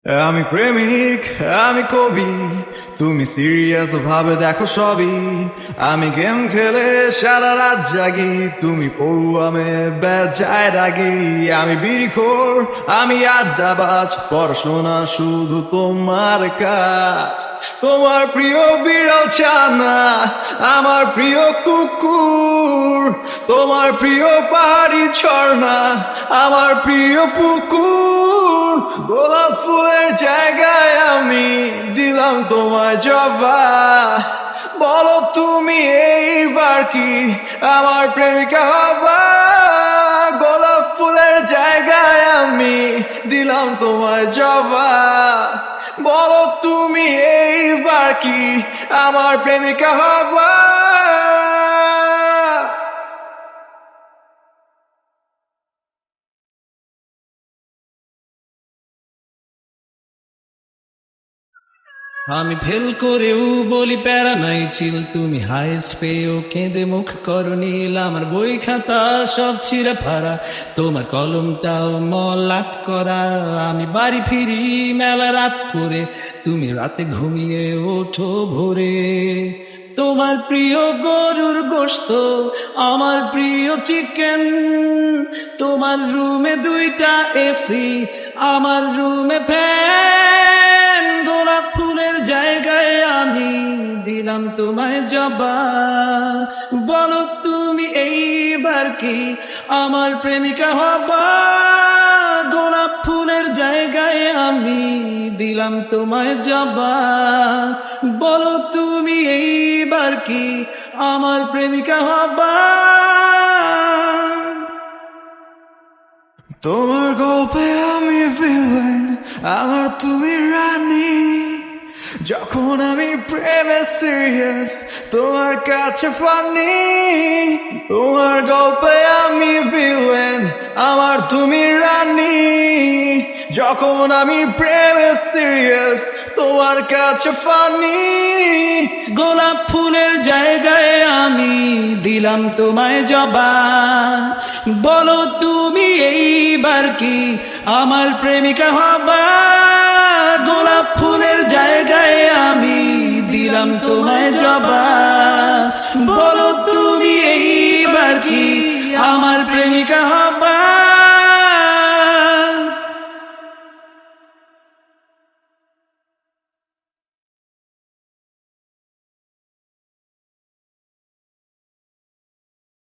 আমি প্রেমিক, আমি কবি, তুমি সিরিয়াস ভাবে দেখো সবই। আমি গেম খেলে সারা রাত জাগি, তুমি পৌয়ামে বেজায় রাগি। আমি বিড়িখোর, আমি আড্ডাবাজ, পড়াশোনা শুধু তোমার কাজ। তোমার প্রিয় বিড়াল ছানা, আমার প্রিয় কুকুর। তোমার প্রিয় পাহাড়ি ঝর্ণা, আমার প্রিয় পুকুর। গোলাপ ফুলের জায়গায় আমি দিলাম তোমায় জবা। বলো তুমি এইবার কি আমার প্রেমিকা হবা? গোলাপ ফুলের জায়গায় আমি দিলাম তোমায় জবা। বলো তুমি এইবার কি আমার প্রেমিকা হবা? আমি ফেল করেও বলি প্যারা নাই ছিল, তুমি হাইস্ট পেয়েও কেঁদে মুখ করো নীল। আমার বই খাতা সব ছিঁড়া ফাড়া, তোমার কলমটাও মলাট করা। আমি বাড়ি ফিরি মেলা রাত করে, তুমি রাতে ঘুমিয়ে ওঠো ভোরে। তোমার প্রিয় গরুর গোশত, আমার প্রিয় চিকেন। তোমার রুমে দুইটা এসি, আমার রুমে ফ্যান। গোলাপ ফুলের জায়গায় আমি দিলাম তোমায় জবা। বলো তুমি এইবার কি আমার প্রেমিকা হবা? গোলাপ ফুলের জায়গায় আমি দিলাম তোমায় জবা। বলো তুমি এইবার কি আমার প্রেমিকা হবা? তোমার গল্পে আমি ভিলেন, আমার তুমি রানী। যখন আমি প্রেমে সিরিয়াস, তোমার কাছে ফানি। তোমার গল্পে আমি ভিলেন, আমার তুমি রানী। যখন আমি প্রেমে সিরিয়াস, তোমার কাছে ফানি। গোলাপ ফুলের জায়গায় আমি দিলাম তোমায় জবা। বলো তুমি এইবার কি আমার প্রেমিকা হবা? গোলাপ ফুলের জায়গায় আমি দিলাম তোমায় জবা। বলো তুমি এইবার কি আমার প্রেমিকা হবা?